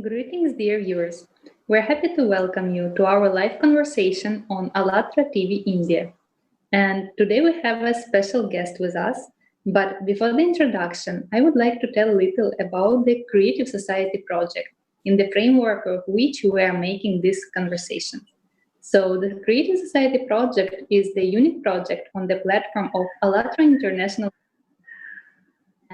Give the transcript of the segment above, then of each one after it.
Greetings, dear viewers. We're happy to welcome you to our live conversation on Allatra TV India. And today we have a special guest with us. But before the introduction, I would like to tell a little about the Creative Society project, in the framework of which we are making this conversation. So, the Creative Society project is the unique project on the platform of Allatra International.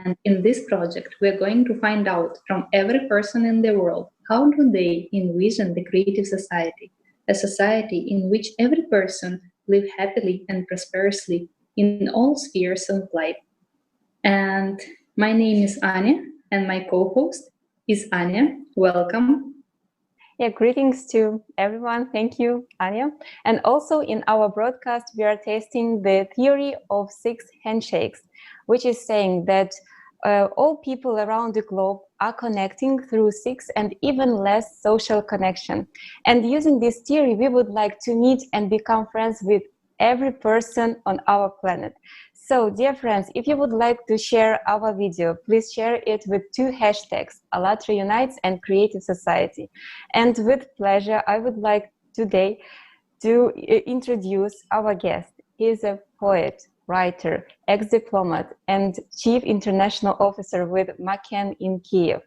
And in this project, we're going to find out from every person in the world how do they envision the creative society, a society in which every person live happily and prosperously in all spheres of life. And my name is Anya, and my co-host is Anya. Welcome. Yeah, greetings to everyone. Thank you, Anya. And also in our broadcast, we are testing the theory of 6 handshakes, which is saying that all people around the globe are connecting through 6 and even less social connection. And using this theory, we would like to meet and become friends with every person on our planet. So, dear friends, if you would like to share our video, please share it with 2 hashtags, Allatraunites and Creative Society. And with pleasure, I would like today to introduce our guest. He is a poet, writer, ex-diplomat, and chief international officer with McCann in Kiev.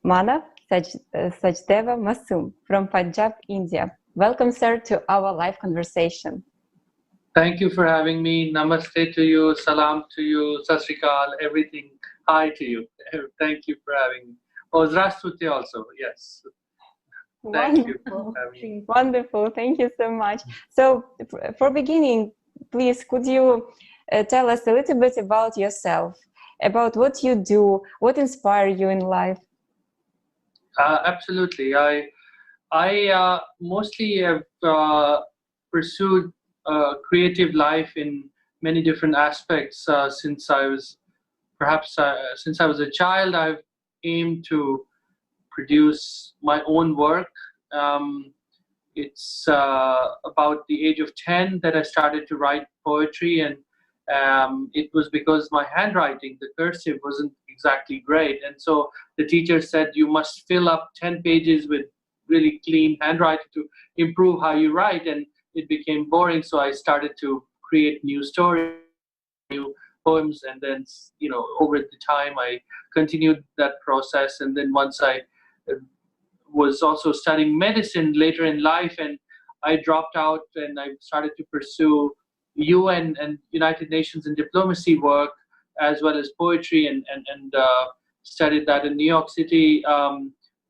Manav Sachdeva Maasoom from Punjab, India. Welcome, sir, to our live conversation. Thank you for having me. Namaste to you, salam to you, sat sri akal, everything. Hi to you. Thank you for having me. Oh, zdravstvuyte also, yes. Thank you for having me. Wonderful, thank you so much. So, for beginning, please, could you tell us a little bit about yourself, about what you do, what inspires you in life? Absolutely. I mostly have pursued creative life in many different aspects since I was a child. I've aimed to produce my own work. It's about the age of 10 that I started to write poetry, and it was because my handwriting, the cursive, wasn't exactly great. And so the teacher said, you must fill up 10 pages with really clean handwriting to improve how you write. And it became boring, so I started to create new stories, new poems, and then, over the time I continued that process. And then once I was also studying medicine later in life, and I dropped out, and I started to pursue UN and United Nations and diplomacy work, as well as poetry, and studied that in New York City,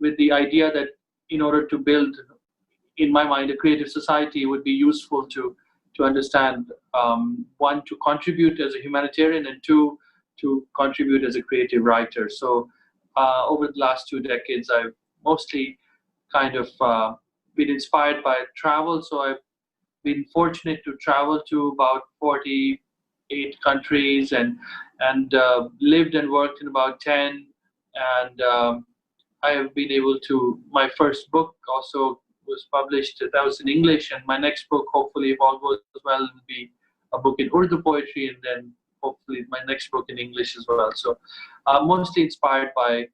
with the idea that in order to build, in my mind, a creative society, it would be useful to understand, one, to contribute as a humanitarian, and two, to contribute as a creative writer. So over the last 2 decades, I've mostly kind of been inspired by travel. So I've been fortunate to travel to about 48 countries, and lived and worked in about 10. And I have been able to, my first book also was published, that was in English, and my next book, hopefully, if all goes well, will be a book in Urdu poetry, and then hopefully my next book in English as well. So mostly inspired by,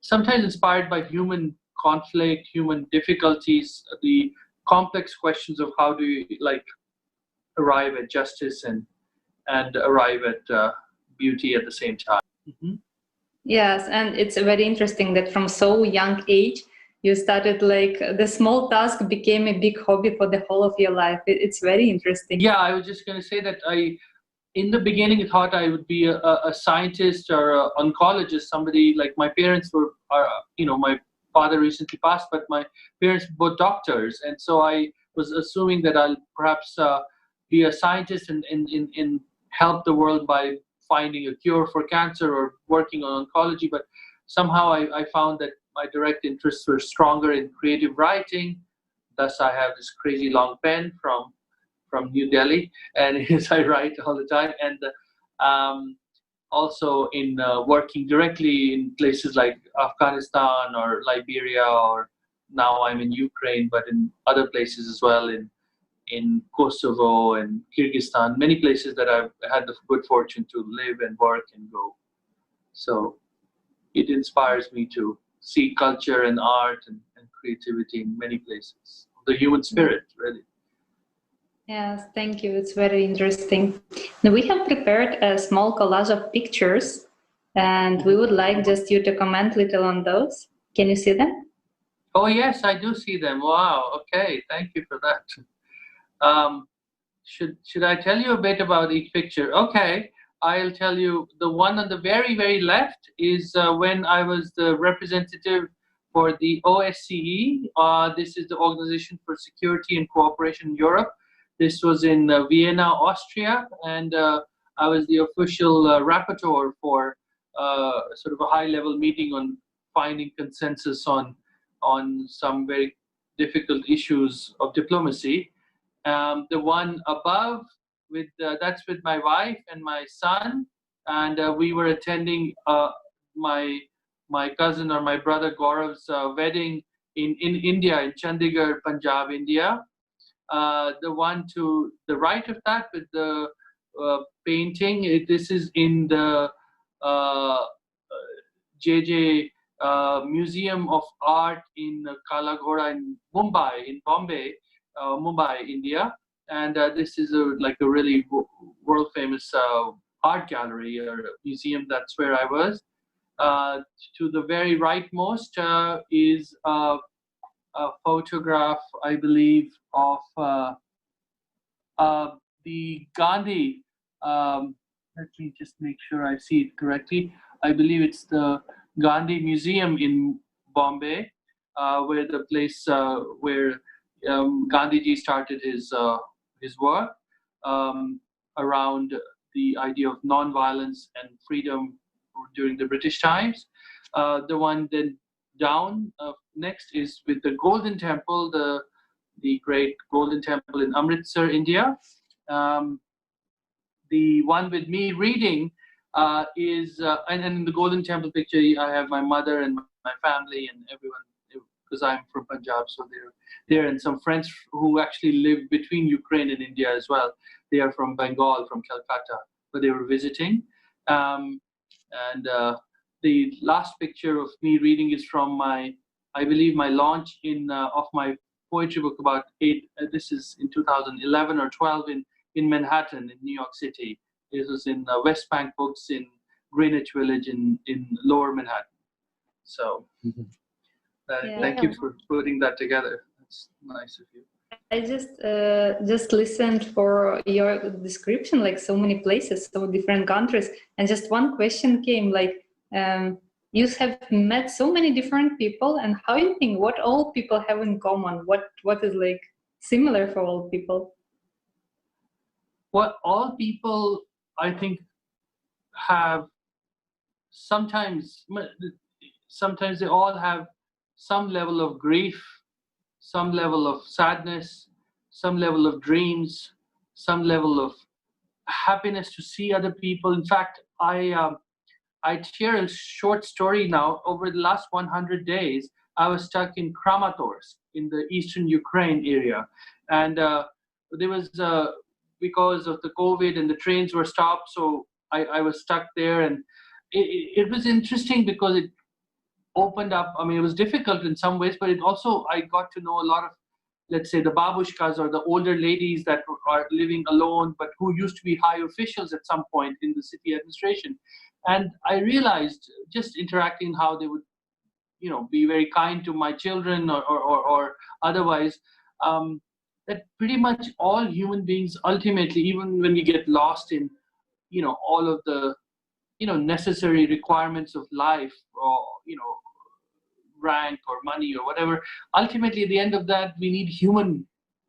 sometimes inspired by human conflict, human difficulties, the complex questions of how do you arrive at justice and arrive at beauty at the same time. Mm-hmm. Yes, and it's very interesting that from so young age, you started the small task became a big hobby for the whole of your life. It's very interesting. Yeah, I was just going to say that in the beginning, thought I would be a scientist or an oncologist, somebody like my parents were, my father recently passed, but my parents were both doctors. And so I was assuming that I'll perhaps be a scientist and help the world by finding a cure for cancer or working on oncology. But somehow I found that my direct interests were stronger in creative writing. Thus, I have this crazy long pen from New Delhi, and I write all the time. And also in working directly in places like Afghanistan or Liberia, or now I'm in Ukraine, but in other places as well, in Kosovo and Kyrgyzstan, many places that I've had the good fortune to live and work and go. So it inspires me to see culture and art and creativity in many places. The human spirit, really. Yes, thank you. It's very interesting. Now, we have prepared a small collage of pictures, and we would like just you to comment little on those. Can you see them? Oh yes, I do see them. Wow. Okay, thank you for that. Should I tell you a bit about each picture? Okay, I'll tell you. The one on the very left is when I was the representative for the OSCE. This is the Organization for Security and Cooperation in Europe. This was in Vienna, Austria, and I was the official rapporteur for sort of a high-level meeting on finding consensus on some very difficult issues of diplomacy. The one above, that's with my wife and my son, and we were attending my cousin or my brother Gaurav's wedding in India, in Chandigarh, Punjab, India. The one to the right of that with the painting, this is in the JJ Museum of Art in Kala Ghoda in Mumbai, Mumbai, India. And this is like a really world famous art gallery or museum. That's where I was. To the very rightmost is a photograph, I believe, of the Gandhi. Let me just make sure I see it correctly. I believe it's the Gandhi Museum in Bombay, where the place where Gandhiji started his work around the idea of non-violence and freedom during the British times. The one then down next is with the Golden Temple, the great Golden Temple in Amritsar, India. The one with me reading is, and in the Golden Temple picture, I have my mother and my family and everyone, because I'm from Punjab, so they're there, and some friends who actually live between Ukraine and India as well. They are from Bengal, from Calcutta, but they were visiting. The last picture of me reading is from I believe my launch of my poetry book about this is in 2011 or 12 in Manhattan, in New York City. This was in West Bank Books in Greenwich Village in Lower Manhattan. So thank you for putting that together. That's nice of you. I just listened for your description, like so many places, so different countries, and just one question came, like you have met so many different people, and how you think what all people have in common? What is like similar for all people? What all people, I think, have sometimes they all have some level of grief, some level of sadness, some level of dreams, some level of happiness to see other people. In fact, I share a short story now. Over the last 100 days, I was stuck in Kramatorsk in the eastern Ukraine area. And there was, because of the COVID and the trains were stopped, so I was stuck there. And it was interesting because it opened up, I mean, it was difficult in some ways, but it also, I got to know a lot of, let's say, the babushkas or the older ladies that are living alone, but who used to be high officials at some point in the city administration. And I realized, just interacting, how they would, be very kind to my children or otherwise, that pretty much all human beings ultimately, even when we get lost in, all of the, necessary requirements of life, or, rank or money or whatever, ultimately at the end of that, we need human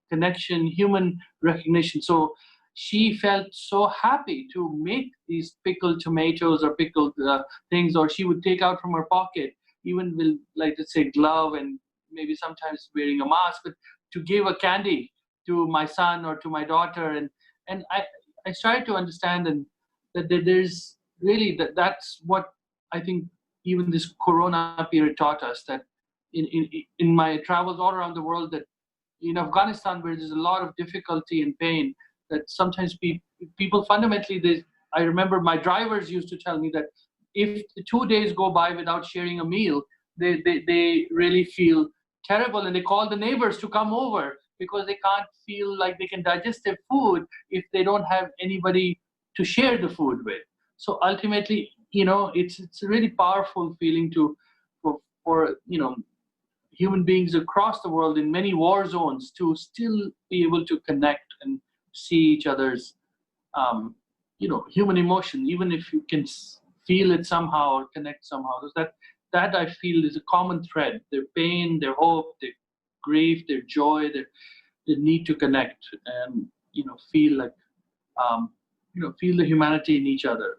connection, human recognition. So she felt so happy to make these pickled tomatoes or pickled things, or she would take out from her pocket, even with, like, let's say, glove and maybe sometimes wearing a mask, but to give a candy to my son or to my daughter. And I started to understand and that there's really, that's what I think even this Corona period taught us, that in my travels all around the world, that in Afghanistan, where there's a lot of difficulty and pain, that sometimes people fundamentally, I remember my drivers used to tell me that if 2 days go by without sharing a meal, they really feel terrible, and they call the neighbors to come over because they can't feel like they can digest their food if they don't have anybody to share the food with. So ultimately, it's a really powerful feeling for human beings across the world in many war zones to still be able to connect and see each other's human emotion, even if you can feel it somehow or connect somehow. So that I feel is a common thread: their pain, their hope, their grief, their joy, their need to connect and feel like feel the humanity in each other.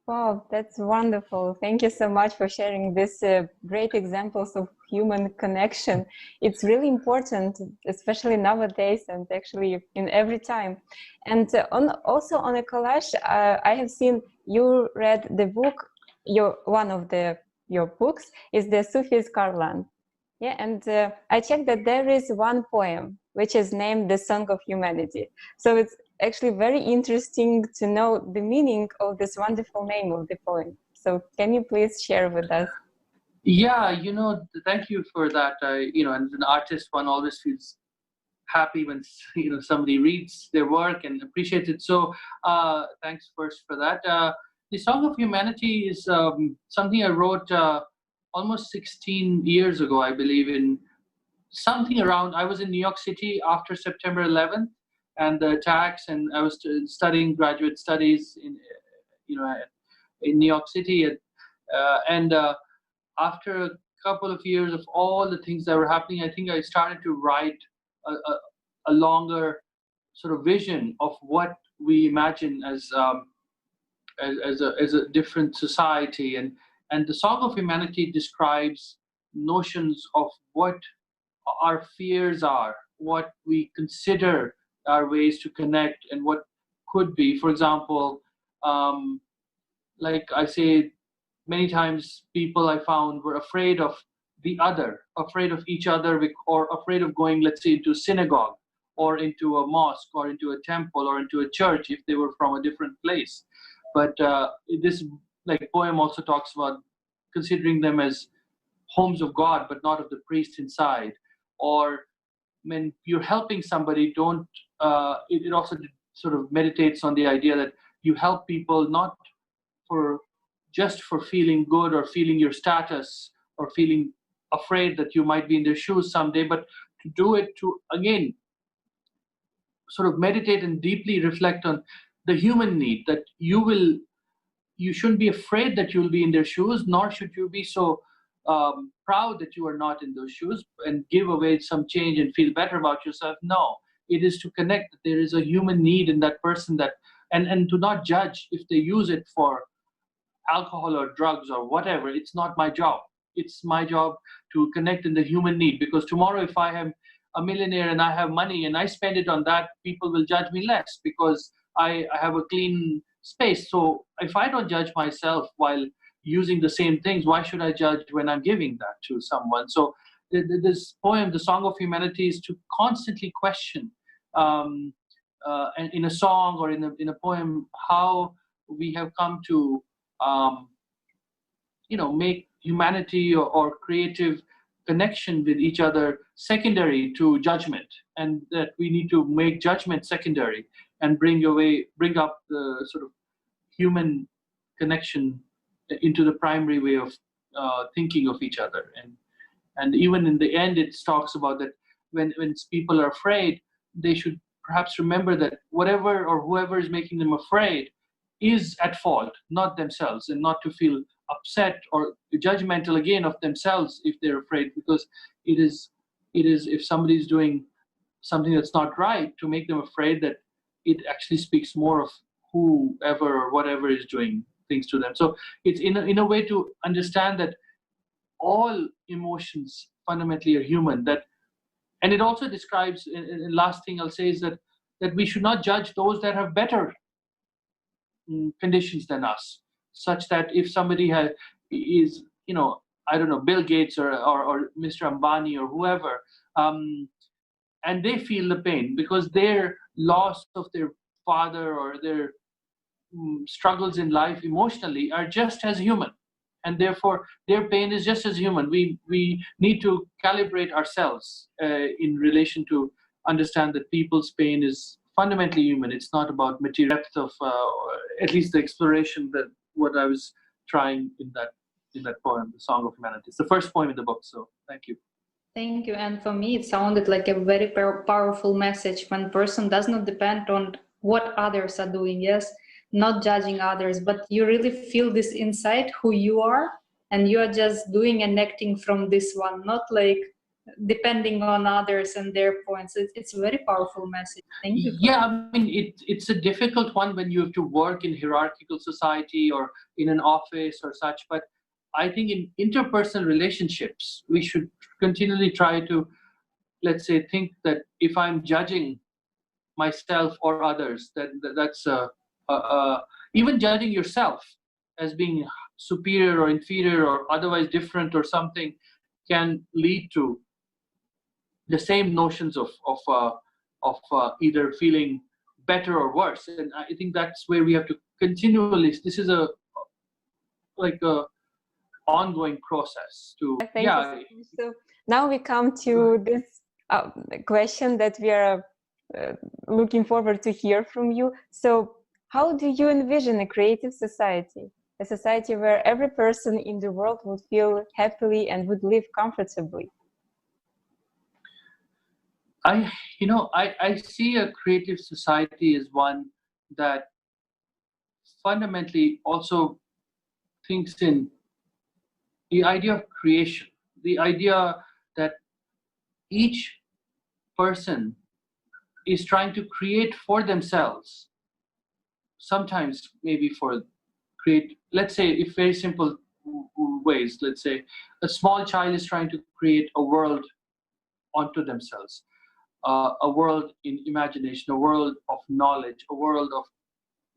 Wow, that's wonderful. Thank you so much for sharing these great examples of human connection. It's really important, especially nowadays and actually in every time. And also on a collage, I have seen you read the book. One of your books is the Sufi's Garland. Yeah, and I checked that there is one poem which is named "The Song of Humanity." So it's actually very interesting to know the meaning of this wonderful name of the poem. So can you please share with us? Yeah, thank you for that. And as an artist, one always feels happy when somebody reads their work and appreciates it. So thanks first for that. The Song of Humanity is something I wrote almost 16 years ago, I believe, in something around. I was in New York City after September 11th and the attacks, and I was studying graduate studies in New York City, and after a couple of years of all the things that were happening, I think I started to write a longer sort of vision of what we imagine as a different society, and the Song of Humanity describes notions of what our fears are, what we consider are ways to connect, and what could be. For example, like I say, many times people I found were afraid of the other, afraid of each other, or afraid of going, let's say, into a synagogue or into a mosque or into a temple or into a church if they were from a different place. But this poem also talks about considering them as homes of God, but not of the priest inside. Or when you're helping somebody, don't. It also sort of meditates on the idea that you help people not just for feeling good or feeling your status or feeling afraid that you might be in their shoes someday, but to do it to, again, sort of meditate and deeply reflect on the human need, that you shouldn't be afraid that you'll be in their shoes, nor should you be so proud that you are not in those shoes and give away some change and feel better about yourself. No, it is to connect that there is a human need in that person, and to not judge if they use it for alcohol or drugs or whatever. It's not my job. It's my job to connect in the human need, because tomorrow if I am a millionaire and I have money and I spend it on that, people will judge me less because I have a clean space. So if I don't judge myself while using the same things, why should I judge when I'm giving that to someone? So this poem, The Song of Humanity, is to constantly question and in a song or in a poem how we have come to make humanity or creative connection with each other secondary to judgment, and that we need to make judgment secondary and bring up the sort of human connection into the primary way of thinking of each other. And even in the end, it talks about that when people are afraid, they should perhaps remember that whatever or whoever is making them afraid is at fault, not themselves, and not to feel upset or judgmental again of themselves if they're afraid, because it is if somebody is doing something that's not right, to make them afraid, that it actually speaks more of whoever or whatever is doing things to them. So it's in a way to understand that all emotions fundamentally are human. And it also describes, and last thing I'll say is that we should not judge those that have better conditions than us, such that if somebody is, I don't know, Bill Gates or Mr. Ambani or whoever, and they feel the pain because their loss of their father or their struggles in life emotionally are just as human, and therefore their pain is just as human. We need to calibrate ourselves in relation to understand that people's pain is fundamentally human. It's not about material depth of at least the exploration that what I was trying in that poem, the Song of Humanity. It's the first poem in the book. So thank you. Thank you. And for me, it sounded like a very powerful message when person does not depend on what others are doing. Yes, not judging others, but you really feel this inside who you are, and you are just doing and acting from this one, not like depending on others and their points. It's a very powerful message. Thank you. Yeah, I mean, it's a difficult one when you have to work in hierarchical society or in an office or such, but I think in interpersonal relationships, we should continually try to, let's say, think that if I'm judging myself or others, that's even judging yourself as being superior or inferior or otherwise different or something can lead to the same notions of either feeling better or worse. And I think that's where we have to continually. This is a ongoing process to. Thank you. So now we come to this question that we are looking forward to hear from you. So how do you envision a creative society? A society where every person in the world would feel happily and would live comfortably? I see a creative society as one that fundamentally also thinks in the idea of creation, the idea that each person is trying to create for themselves, sometimes maybe for create, let's say, if very simple ways, let's say a small child is trying to create a world onto themselves, a world in imagination, a world of knowledge, a world of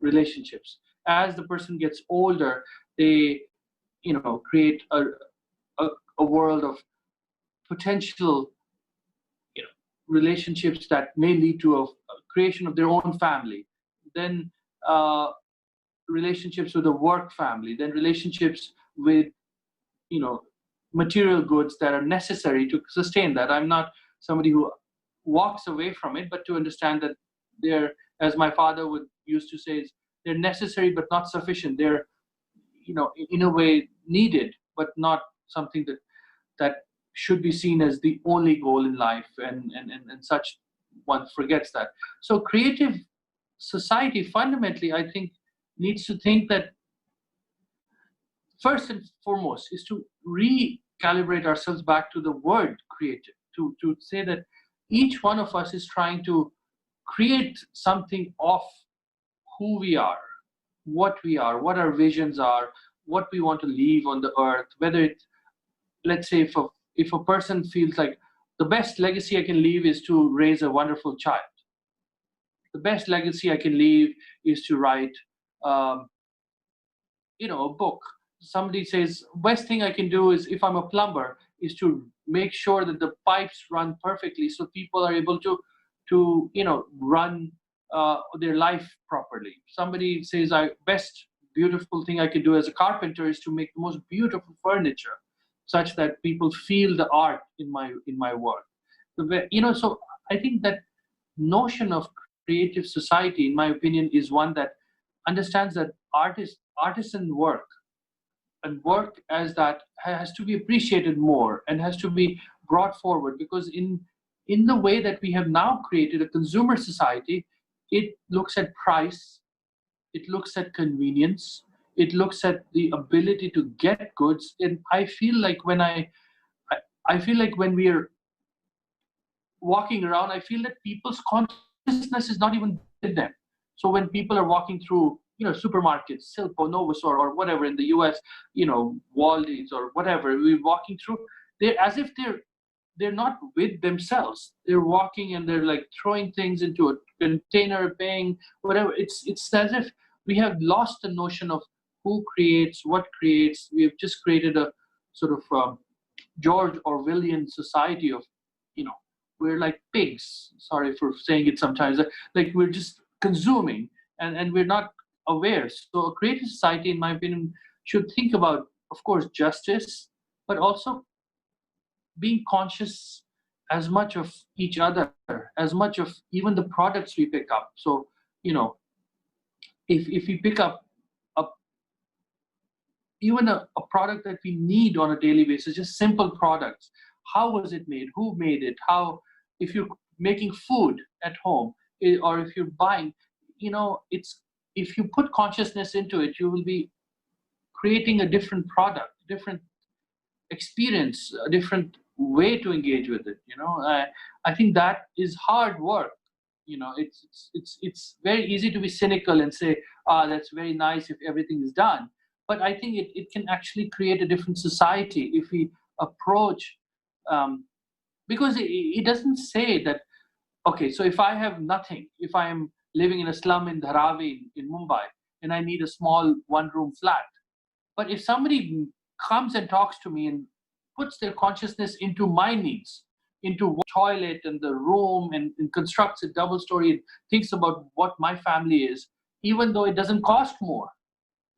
relationships. As the person gets older, they create a world of potential relationships that may lead to a creation of their own family, then relationships with a work family, then relationships with material goods that are necessary to sustain that. I'm not somebody who walks away from it, but to understand that they're, as my father used to say, they're necessary but not sufficient. They're in a way needed, but not something that should be seen as the only goal in life, and such. One forgets that. So creative society fundamentally, I think, needs to think that first and foremost is to recalibrate ourselves back to the word creative, to say that each one of us is trying to create something of who we are, what our visions are, what we want to leave on the earth. Whether it's, let's say, if a person feels like the best legacy I can leave is to raise a wonderful child, the best legacy I can leave is to write a book. Somebody says best thing I can do is, if I'm a plumber, is to make sure that the pipes run perfectly so people are able to run their life properly. Somebody says best beautiful thing I can do as a carpenter is to make the most beautiful furniture such that people feel the art in my work. So I think that notion of creative society, in my opinion, is one that understands that artisan work and work as that has to be appreciated more and has to be brought forward, because in the way that we have now created a consumer society, it looks at price, it looks at convenience, it looks at the ability to get goods. And I feel like when we are walking around, I feel that people's consciousness is not even with them. So when people are walking through supermarkets, Silpo, Novasor, or whatever in the US, Waldi's or whatever, we're walking through, they're as if they're not with themselves. They're walking and they're like throwing things into a container, paying whatever. It's as if we have lost the notion of who creates, what creates. We have just created a sort of George Orwellian society of, we're like pigs. Sorry for saying it sometimes. Like we're just consuming, and we're not aware. So a creative society, in my opinion, should think about, of course, justice, but also being conscious as much of each other, as much of even the products we pick up. So, if we pick up a, even a product that we need on a daily basis, just simple products. How was it made? Who made it? How, if you're making food at home, or if you're buying, if you put consciousness into it, you will be creating a different product, different experience, a different way to engage with it. I think that is hard work. It's very easy to be cynical and say, that's very nice if everything is done. But I think it can actually create a different society if we approach, because it doesn't say that, okay, so if I have nothing, if I am living in a slum in Dharavi in Mumbai, and I need a small one-room flat, but if somebody comes and talks to me and puts their consciousness into my needs, into toilet and the room, and constructs a double story, and thinks about what my family is, even though it doesn't cost more,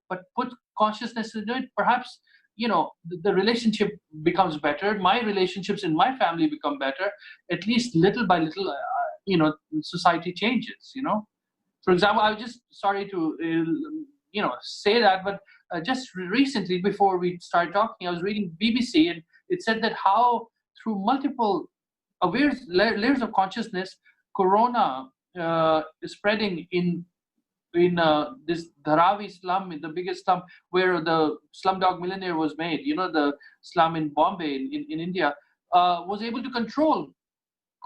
but put consciousness into it, perhaps the relationship becomes better. My relationships in my family become better. At least little by little, society changes. For example, I was just sorry to say that, but just recently, before we started talking, I was reading BBC, and it said that how through multiple layers of consciousness, corona is spreading in this Dharavi slum, in the biggest slum where the Slumdog Millionaire was made. The slum in Bombay in India was able to control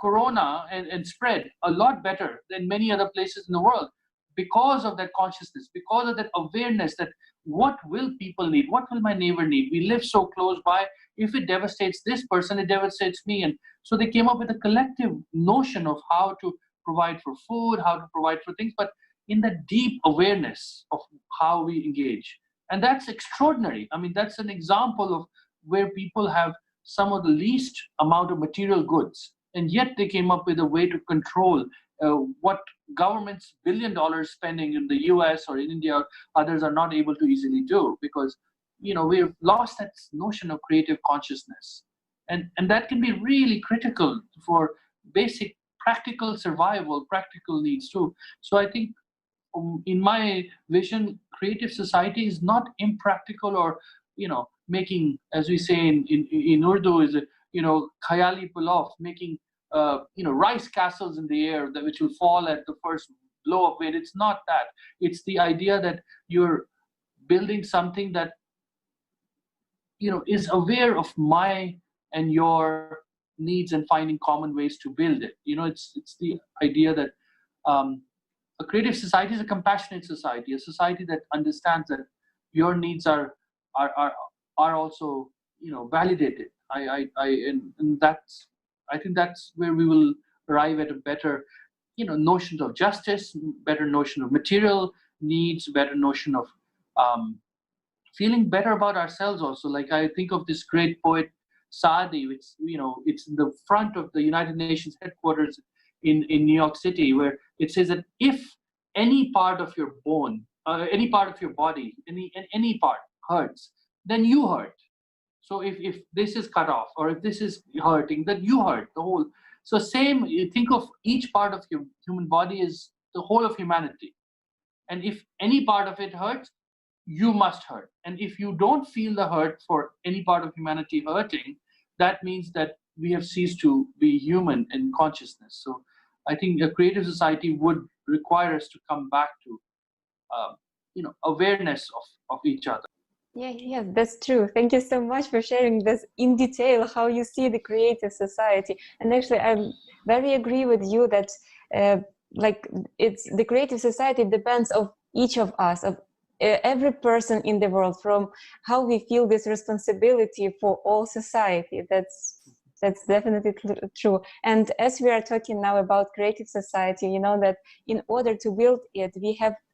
corona and spread a lot better than many other places in the world, because of that consciousness, because of that awareness that what will people need, what will my neighbor need. We live so close by. If it devastates this person, it devastates me. And so they came up with a collective notion of how to provide for food, how to provide for things, but in that deep awareness of how we engage. And that's extraordinary. I mean, that's an example of where people have some of the least amount of material goods, and yet they came up with a way to control what governments $1 billion spending in the US or in India, others are not able to easily do, because we've lost that notion of creative consciousness, and that can be really critical for basic practical survival, practical needs too. So I think, in my vision, creative society is not impractical or making, as we say in Urdu, is khayali pulaf, making rice castles in the air which will fall at the first blow of wind. It's not that. It's the idea that you're building something that is aware of my and your needs and finding common ways to build it. It's the idea that a creative society is a compassionate society, a society that understands that your needs are also validated. I think that's where we will arrive at a better notion of justice, better notion of material needs, better notion of feeling better about ourselves also. Like, I think of this great poet Saadi, which it's in the front of the United Nations headquarters in New York City, where it says that if any part of your bone, any part of your body, any part hurts, then you hurt. So if this is cut off, or if this is hurting, then you hurt the whole. So same, you think of each part of your human body as the whole of humanity. And if any part of it hurts, you must hurt. And if you don't feel the hurt for any part of humanity hurting, that means that we have ceased to be human in consciousness. So I think a creative society would require us to come back to awareness of each other. Yeah, that's true. Thank you so much for sharing this in detail, how you see the creative society. And actually, I very agree with you that it's the creative society depends on each of us, of every person in the world, from how we feel this responsibility for all society. That's definitely true. And as we are talking now about creative society, that in order to build it,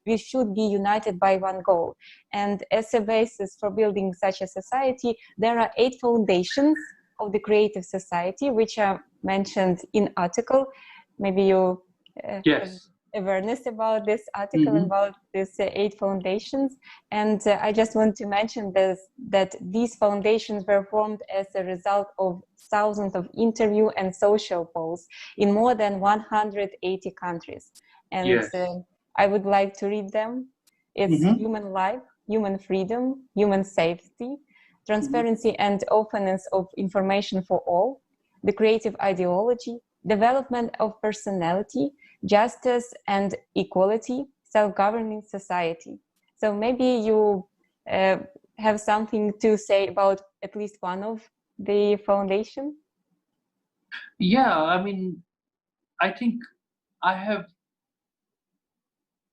we should be united by one goal. And as a basis for building such a society, there are 8 foundations of the creative society, which are mentioned in article. Maybe you yes. awareness about this article, about these 8 foundations. And I just want to mention this, that these foundations were formed as a result of thousands of interview and social polls in more than 180 countries. And Yes. I would like to read them. It's human life, human freedom, human safety, transparency and openness of information for all, the creative ideology, development of personality, justice and equality, self-governing society. So maybe you have something to say about at least one of the foundation? Yeah, I mean, I think I have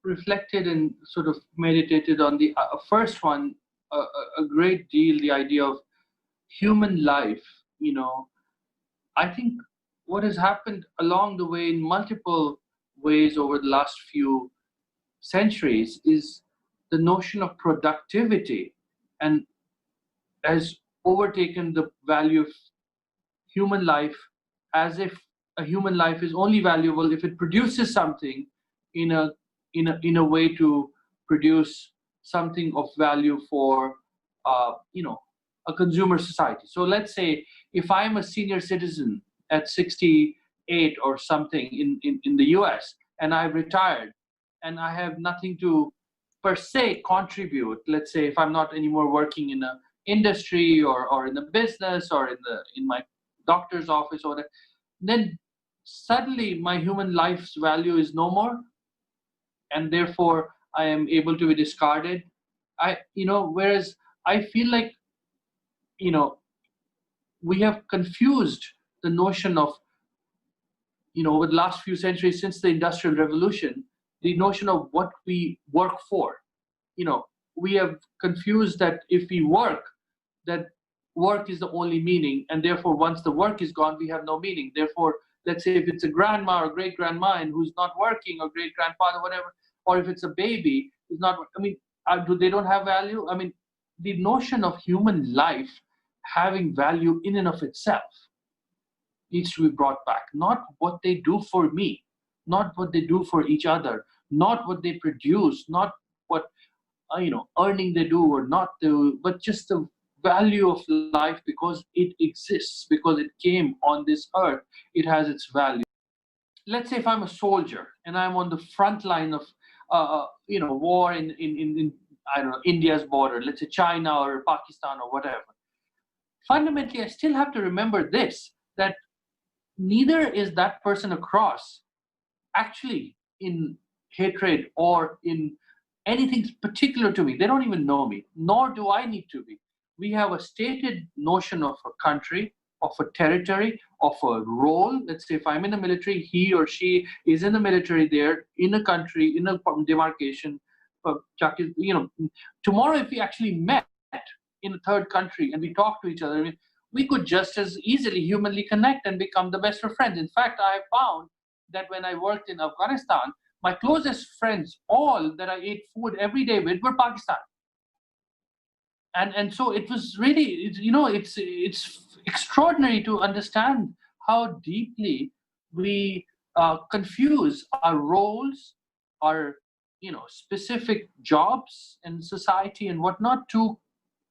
reflected and sort of meditated on the first one a great deal, the idea of human life. You know, I think what has happened along the way in multiple ways over the last few centuries is the notion of productivity, and has overtaken the value of human life, as if a human life is only valuable if it produces something in a way to produce something of value for a consumer society. So let's say if I'm a senior citizen at 68 or something in the US, and I've retired and I have nothing to per se contribute. Let's say if I'm not anymore working in a industry or in the business or in my doctor's office or whatever, then suddenly my human life's value is no more, and therefore I am able to be discarded. Whereas I feel like, we have confused the notion of, over the last few centuries since the Industrial Revolution, the notion of what we work for. We have confused that if we work, that work is the only meaning, and therefore once the work is gone, we have no meaning. Therefore, let's say if it's a grandma or great grandma and who's not working, or great grandfather, whatever, or if it's a baby is not, they don't have value? I mean, the notion of human life having value in and of itself needs to be brought back. Not what they do for me, not what they do for each other, not what they produce, not what earning they do or not do, but just the value of life, because it exists, because it came on this earth, it has its value. Let's say if I'm a soldier and I'm on the front line of war in I don't know, India's border, let's say China or Pakistan or whatever. Fundamentally, I still have to remember this, that neither is that person across actually in hatred or in anything particular to me. They don't even know me, nor do I need to be. We have a stated notion of a country, of a territory, of a role. Let's say if I'm in the military, he or she is in the military there, in a country, in a demarcation. Tomorrow if we actually met in a third country and we talk to each other, we could just as easily humanly connect and become the best of friends. In fact, I have found that when I worked in Afghanistan, my closest friends, all that I ate food every day with, were Pakistan. And so it was really, it's extraordinary to understand how deeply we confuse our roles, our specific jobs in society and whatnot, to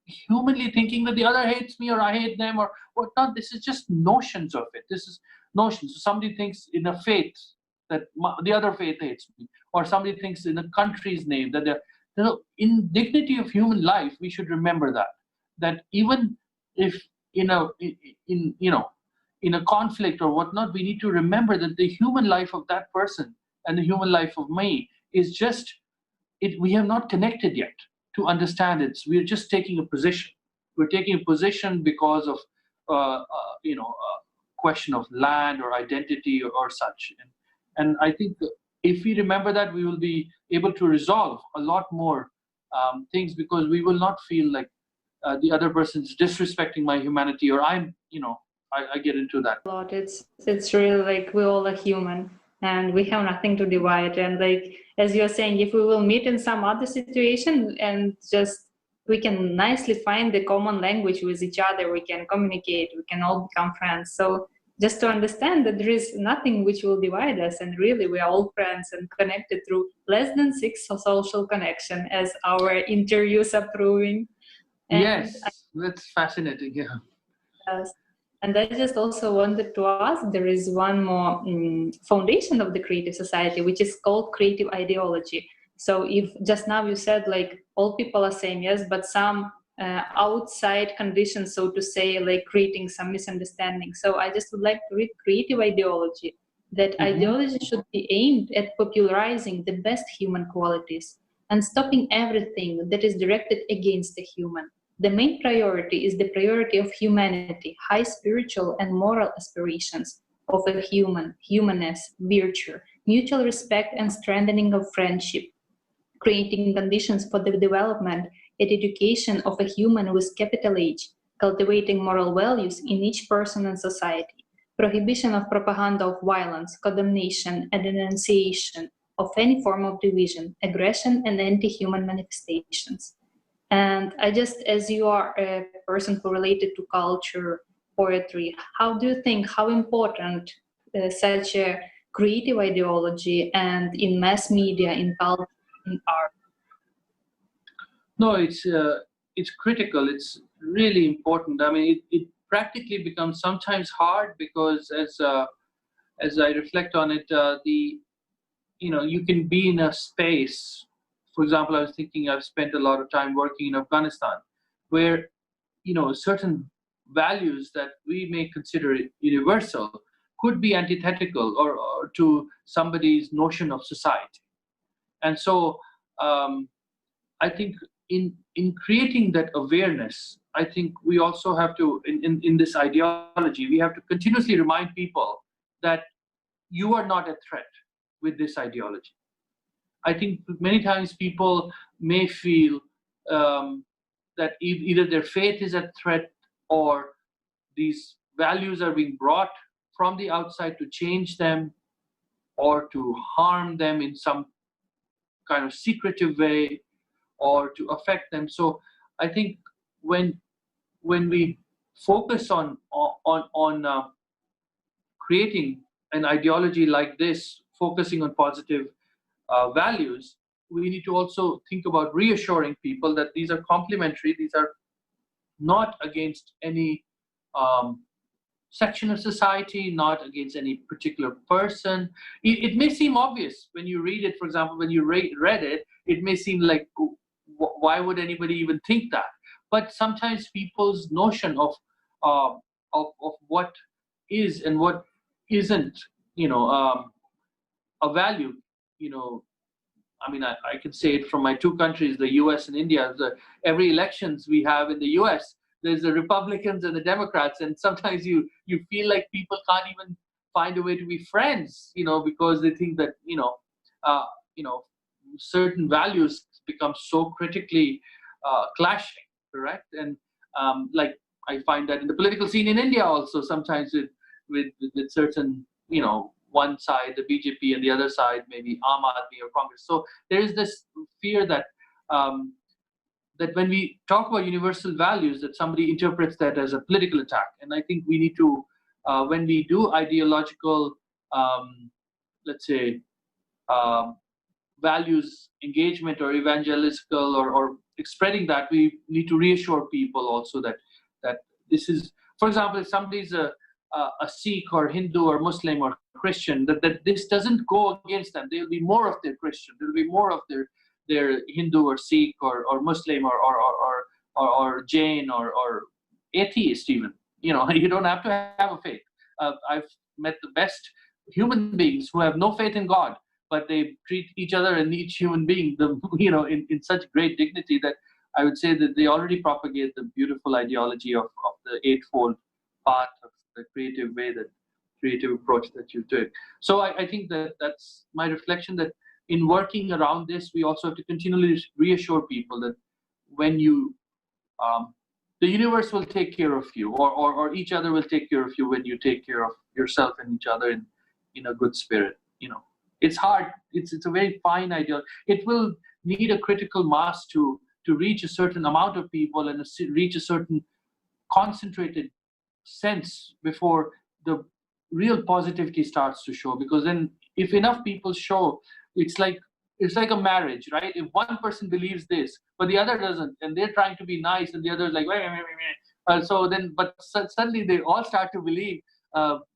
humanly thinking that the other hates me or I hate them or whatnot. This is just notions of it. This is notions. So somebody thinks in a faith that the other faith hates me, or somebody thinks in a country's name that they're, in dignity of human life, we should remember that even if in a conflict or whatnot, we need to remember that the human life of that person and the human life of me is just it. We have not connected yet to understand it. So we're just taking a position. We're taking a position because of question of land or identity or such. And I think if we remember that, we will be able to resolve a lot more things, because we will not feel like the other person's disrespecting my humanity, or I get into that a lot. It's really like we all are human and we have nothing to divide. And like, as you're saying, if we will meet in some other situation and just we can nicely find the common language with each other, we can communicate, we can all become friends. So just to understand that there is nothing which will divide us, and really we are all friends and connected through less than 6 social connection, as our interviews are proving. And Yes, that's fascinating. Yeah. And I just also wanted to ask, there is one more foundation of the creative society, which is called creative ideology. So if just now you said like all people are same, yes, but some outside conditions, so to say, like creating some misunderstanding. So I just would like to read creative ideology. That ideology should be aimed at popularizing the best human qualities and stopping everything that is directed against the human. The main priority is the priority of humanity, high spiritual and moral aspirations of a human, humanness, virtue, mutual respect and strengthening of friendship, creating conditions for the development and education of a human with capital H, cultivating moral values in each person and society, prohibition of propaganda of violence, condemnation and denunciation of any form of division, aggression and anti-human manifestations. And I just, as you are a person who related to culture, poetry, how do you think, how important such a creative ideology and in mass media, in culture, in art? No, it's critical. It's really important. I mean, it practically becomes sometimes hard because as I reflect on it, you can be in a space. For example, I was thinking I've spent a lot of time working in Afghanistan, where certain values that we may consider universal could be antithetical or to somebody's notion of society. And so I think in creating that awareness, I think we also have to, in this ideology, we have to continuously remind people that you are not a threat with this ideology. I think many times people may feel that either their faith is at threat or these values are being brought from the outside to change them or to harm them in some kind of secretive way or to affect them. So I think when we focus on creating an ideology like this, focusing on positive values, we need to also think about reassuring people that these are complementary, these are not against any section of society, not against any particular person. It may seem obvious when you read it. For example, when you read it, it may seem like, why would anybody even think that? But sometimes people's notion of what is and what isn't, a value, I mean, I can say it from my two countries, the US and India. Every elections we have in the US, there's the Republicans and the Democrats, and sometimes you feel like people can't even find a way to be friends, because they think that certain values become so critically clashing, correct? And like I find that in the political scene in India also sometimes with certain one side, the BJP, and the other side, maybe Aam Aadmi or Congress. So there is this fear that that when we talk about universal values, that somebody interprets that as a political attack. And I think we need to, when we do ideological, let's say, values engagement or evangelical or spreading that, we need to reassure people also that this is, for example, if somebody's a Sikh or Hindu or Muslim or Christian, that this doesn't go against them. There will be more of their Christian. There will be more of their Hindu or Sikh or Muslim or Jain or atheist even. You don't have to have a faith. I've met the best human beings who have no faith in God, but they treat each other and each human being, in such great dignity that I would say that they already propagate the beautiful ideology of the eightfold path of the creative way, that creative approach that you took. So I think that's my reflection, that in working around this, we also have to continually reassure people that when you, the universe will take care of you, or each other will take care of you when you take care of yourself and each other in a good spirit. It's hard. It's a very fine ideal. It will need a critical mass to reach a certain amount of people and reach a certain concentrated sense before the real positivity starts to show, because then if enough people show, it's like a marriage, right? If one person believes this but the other doesn't, and they're trying to be nice and the other is like, wait, so then, but suddenly they all start to believe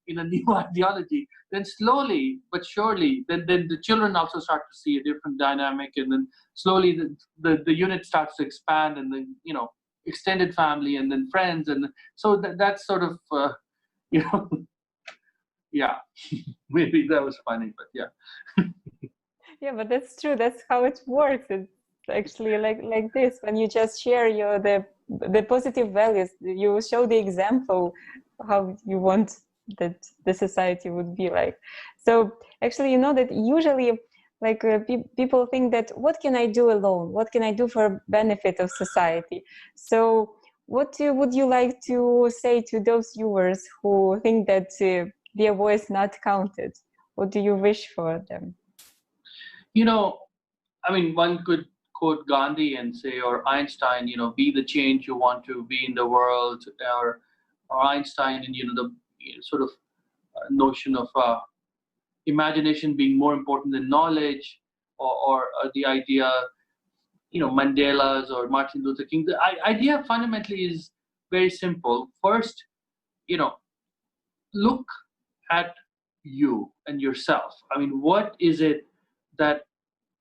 in a new ideology, then slowly but surely, then the children also start to see a different dynamic, and then slowly the unit starts to expand, and then, you know, extended family, and then friends, and so that's sort of you know, yeah. Maybe that was funny, but yeah. Yeah, but that's true. That's how it works. It's actually like this. When you just share the positive values, you show the example how you want that the society would be like. So actually, you know that usually, like people think that what can I do alone? What can I do for benefit of society? So what would you like to say to those viewers who think that their voice not counted? What do you wish for them? You know, I mean, one could quote Gandhi and say, or Einstein, you know, be the change you want to be in the world, or Einstein, and, you know, the sort of notion of imagination being more important than knowledge, or the idea, you know, Mandela's or Martin Luther King. The idea fundamentally is very simple. First, you know, look at you and yourself. I mean, what is it that,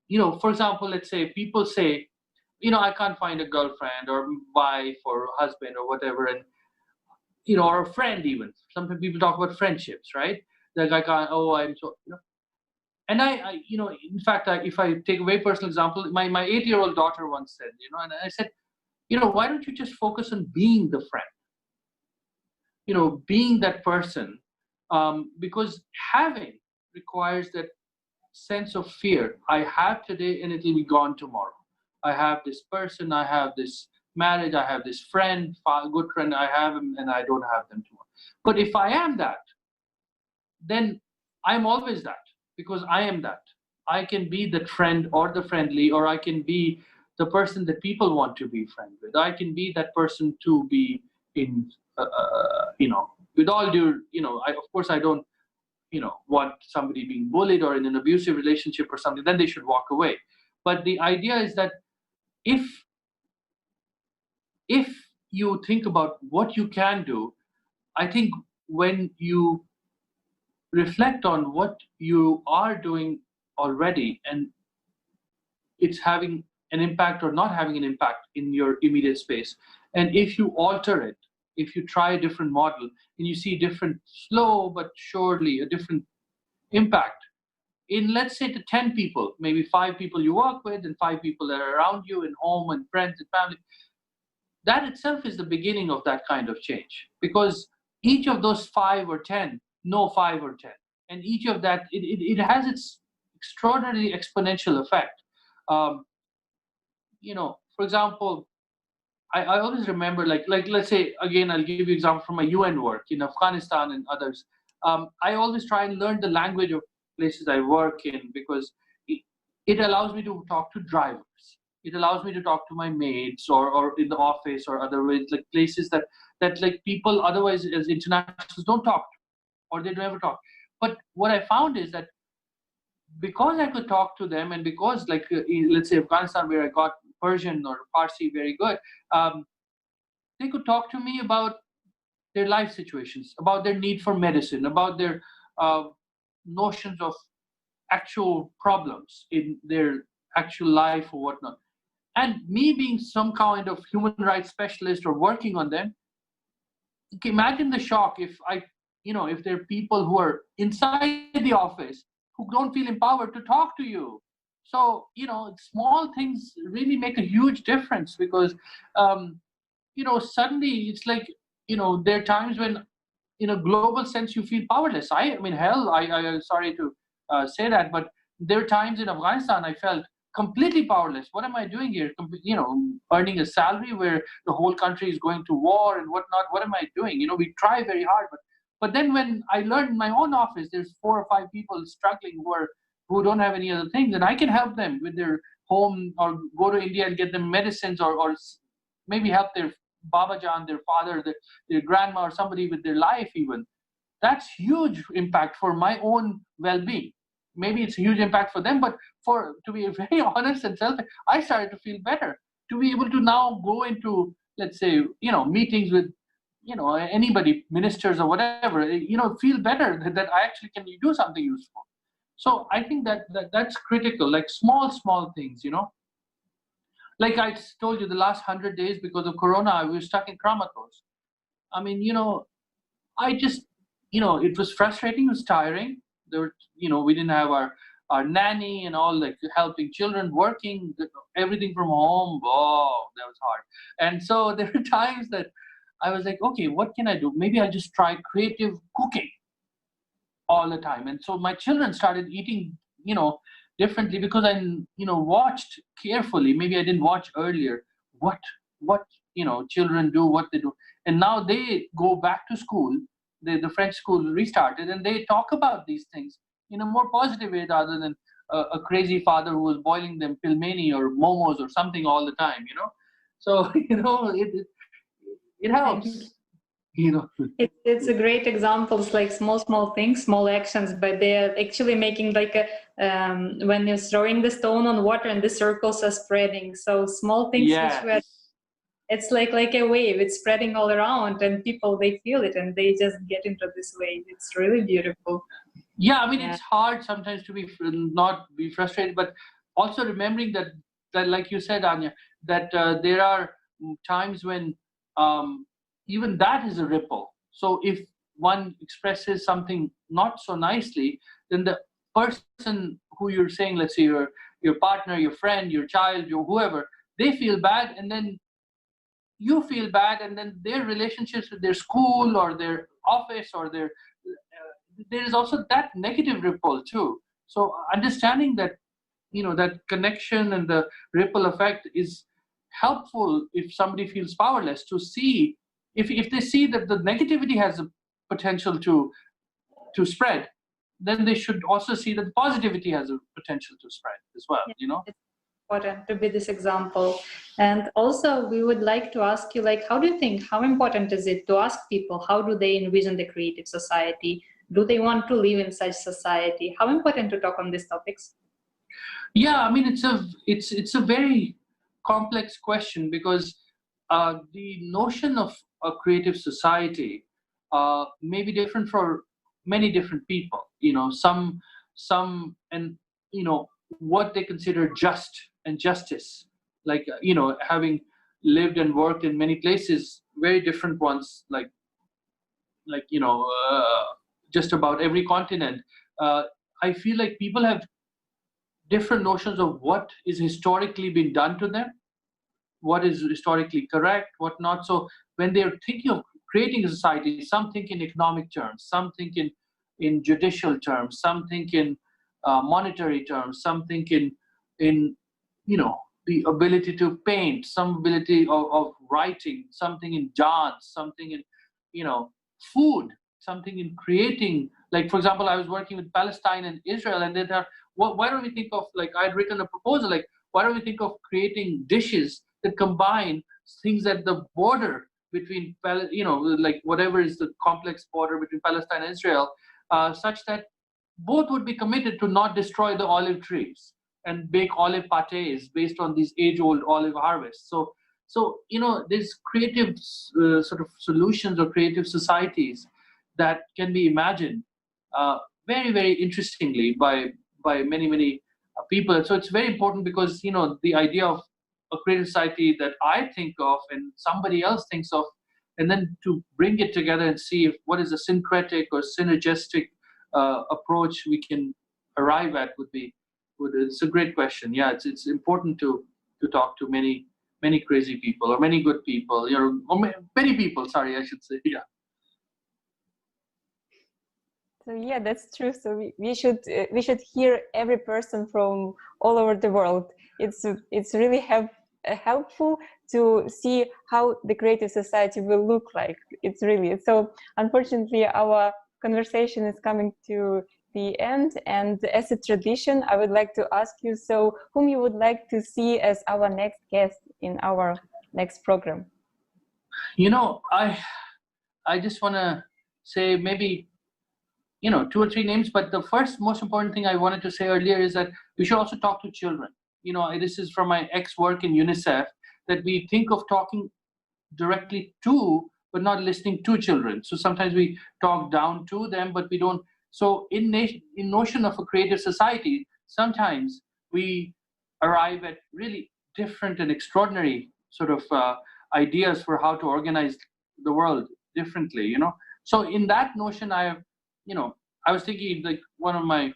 you know, for example, let's say people say, you know, I can't find a girlfriend or wife or husband or whatever, and, you know, or a friend even. Some people talk about friendships, right? Like, I can't, oh, I'm so, you know. And I you know, in fact, if I take a very personal example, my 8-year-old daughter once said, you know, and I said, you know, why don't you just focus on being the friend? You know, being that person, because having requires that sense of fear. I have today and it will be gone tomorrow. I have this person, I have this marriage, I have this friend, good friend, I have him, and I don't have them tomorrow. But if I am that, then I'm always that, because I am that. I can be the friend or the friendly, or I can be the person that people want to be friends with. I can be that person to be in, you know, with all due, you know, of course I don't, you know, want somebody being bullied or in an abusive relationship or something, then they should walk away. But the idea is that if you think about what you can do, I think when you reflect on what you are doing already, and it's having an impact or not having an impact in your immediate space, and if you alter it, if you try a different model and you see different, slow but surely a different impact in, let's say, the 10 people, maybe 5 people you work with and 5 people that are around you in home and friends and family, that itself is the beginning of that kind of change, because each of those 5 or 10 know 5 or 10, and each of that, it has its extraordinarily exponential effect. You know, for example, I always remember, like let's say, again, I'll give you example from my UN work in Afghanistan and others. I always try and learn the language of places I work in, because it allows me to talk to drivers. It allows me to talk to my mates, or in the office, or other ways, like places that like people otherwise as internationals don't talk to, or they never talk. But what I found is that because I could talk to them, and because, like, let's say Afghanistan, where I got Persian or Farsi very good, they could talk to me about their life situations, about their need for medicine, about their notions of actual problems in their actual life or whatnot. And me being some kind of human rights specialist or working on them, imagine the shock if if there are people who are inside the office who don't feel empowered to talk to you. So, small things really make a huge difference, because, suddenly it's like, there are times when, in a global sense, you feel powerless. I mean, hell, I'm sorry to say that, but there are times in Afghanistan I felt completely powerless. What am I doing here? Earning a salary where the whole country is going to war and whatnot. What am I doing? We try very hard, but then when I learned in my own office, there's 4 or 5 people struggling who don't have any other things, and I can help them with their home, or go to India and get them medicines, or maybe help their Baba Jan, their father, their grandma, or somebody with their life even. that's huge impact for my own well-being. Maybe it's a huge impact for them, but to be very honest and selfish, I started to feel better to be able to now go into, let's say, meetings with, anybody, ministers or whatever, feel better that I actually can do something useful. So I think that's critical, like small things, Like I told you, the last 100 days, because of Corona, I was stuck in Kramathos. I mean, I just, it was frustrating, it was tiring. There were, we didn't have our nanny and all, like helping children, working, everything from home. Oh, that was hard. And so there were times that I was like, okay, what can I do? Maybe I'll just try creative cooking all the time. And so my children started eating, differently, because I, watched carefully. Maybe I didn't watch earlier what children do, what they do. And now they go back to school. The French school restarted, and they talk about these things in a more positive way, rather than a crazy father who was boiling them pilmeni or momos or something all the time, So, it helps. It's a great examples, like small things, small actions, but they're actually making like a when you're throwing the stone on water and the circles are spreading. So small things, Yes. it's like a wave. It's spreading all around, and people, they feel it, and they just get into this wave. It's really beautiful. Yeah, I mean, it's hard sometimes to not be frustrated, but also remembering that like you said, Anya, that there are times when even that is a ripple. So if one expresses something not so nicely, then the person who you're saying, let's say your partner, your friend, your child, your whoever, they feel bad, and then you feel bad, and then their relationships with their school or their office or their there is also that negative ripple too. So understanding that, that connection and the ripple effect is helpful if somebody feels powerless, to see if they see that the negativity has a potential to spread, then they should also see that the positivity has a potential to spread as well. It's important to be this example. And also we would like to ask you, like, how important is it to ask people how do they envision the creative society? Do they want to live in such society? How important to talk on these topics? Yeah, I mean, it's a very complex question, because the notion of a creative society may be different for many different people. Some and what they consider just and justice, like having lived and worked in many places, very different ones, like just about every continent. I feel like people have different notions of what is historically been done to them, what is historically correct, what not. So when they're thinking of creating a society, some think in economic terms, some think in judicial terms, some think in monetary terms, some think in the ability to paint, some ability of writing, something in dance, something in food, something in creating. Like, for example, I was working with Palestine and Israel, and they thought, why don't we think of, like, I'd written a proposal, like, why don't we think of creating dishes that combine things at the border between, like whatever is the complex border between Palestine and Israel, such that both would be committed to not destroy the olive trees and bake olive patés based on these age-old olive harvests. So there's creative sort of solutions or creative societies that can be imagined very, very interestingly by many people. So it's very important, because the idea of a creative society that I think of and somebody else thinks of, and then to bring it together and see what is a syncretic or synergistic approach we can arrive at it's a great question. Yeah, it's important to talk to many crazy people, or many good people, or many people, sorry, I should say. Yeah. So yeah, that's true. So we should hear every person from all over the world. It's really helpful to see how the creative society will look like. It's really so. Unfortunately, our conversation is coming to the end, and as a tradition, I would like to ask you, so whom you would like to see as our next guest in our next program? I just want to say, maybe 2 or 3 names. But the first most important thing I wanted to say earlier is that we should also talk to children. This is from my ex-work in UNICEF, that we think of talking directly to, but not listening to children. So sometimes we talk down to them, but we don't. So in notion of a creative society, sometimes we arrive at really different and extraordinary sort of ideas for how to organize the world differently. So in that notion, I was thinking, like, one of my,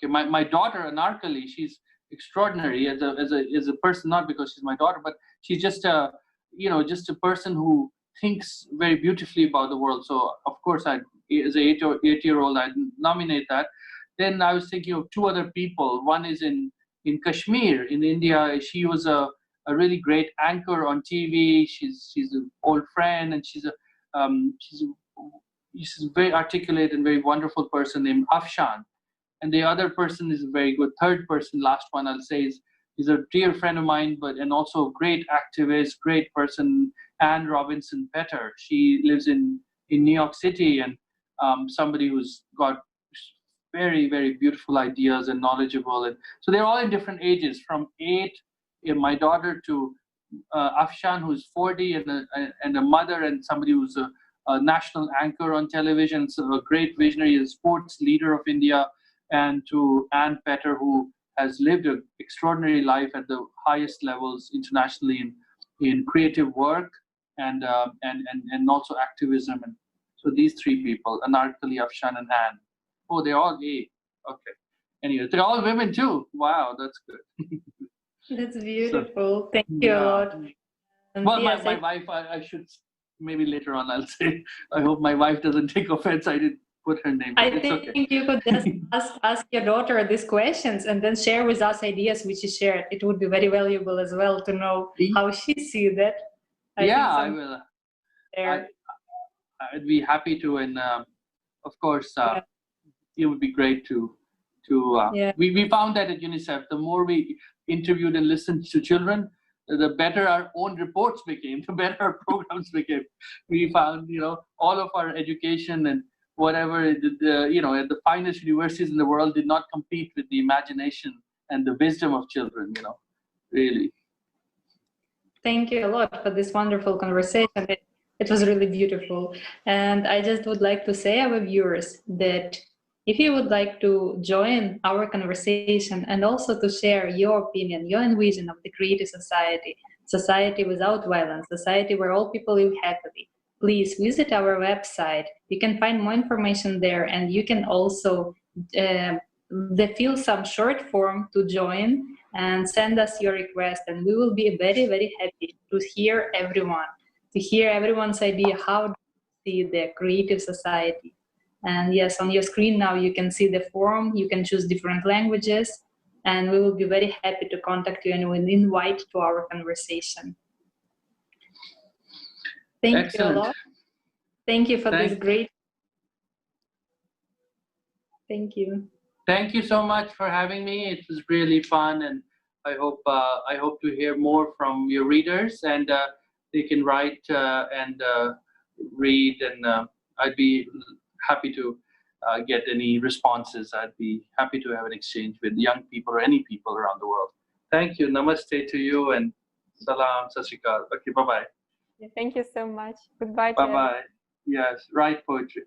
my daughter Anarkali, she's extraordinary as a person, not because she's my daughter, but she's just a person who thinks very beautifully about the world. So of course, as an 8-year-old, I'd nominate that. Then I was thinking of 2 other people. One is in Kashmir in India. She was a really great anchor on TV. She's an old friend, and she's a very articulate and very wonderful person named Afshan. And the other person is a very good third person. Last one I'll say is a dear friend of mine, and also a great activist, great person, Anne Robinson Petter. She lives in New York City, and somebody who's got very, very beautiful ideas and knowledgeable. And so they're all in different ages, from 8, my daughter, to Afshan, who's 40, and a mother, and somebody who's a national anchor on television, so a great visionary, a sports leader of India, and to Anne Petter, who has lived an extraordinary life at the highest levels internationally in creative work and also activism. And so these 3 people, Anarkali, Afshan, and Anne. Oh, they're all gay. Okay. Anyway, they're all women too. Wow, that's good. That's beautiful. Thank you a lot. Well, yes, my wife, I should, maybe later on I'll say, I hope my wife doesn't take offense. I didn't put her name. I think you could just ask your daughter these questions and then share with us ideas which she shared. It would be very valuable as well to know how she sees that. I will. I'd be happy to, and of course, it would be great to. We found that at UNICEF, the more we interviewed and listened to children, the better our own reports became, the better our programs became. We found, all of our education and whatever, at the finest universities in the world did not compete with the imagination and the wisdom of children, really. Thank you a lot for this wonderful conversation. It was really beautiful. And I just would like to say, our viewers, that if you would like to join our conversation and also to share your opinion, your vision of the creative society without violence, society where all people live happily, please visit our website. You can find more information there, and you can also fill some short form to join and send us your request, and we will be very, very happy to hear everyone's idea how to see the creative society. And yes, on your screen now you can see the form. You can choose different languages, and we will be very happy to contact you and we'll invite to our conversation. Thank you a lot. Thank you for this great. Thank you. Thank you so much for having me. It was really fun, and I hope to hear more from your readers, and they can write and read, and I'd be happy to get any responses. I'd be happy to have an exchange with young people or any people around the world. Thank you. Namaste to you, and salam, sat sri akal. Okay, bye-bye. Thank you so much. Goodbye. Bye-bye. Yes, write poetry.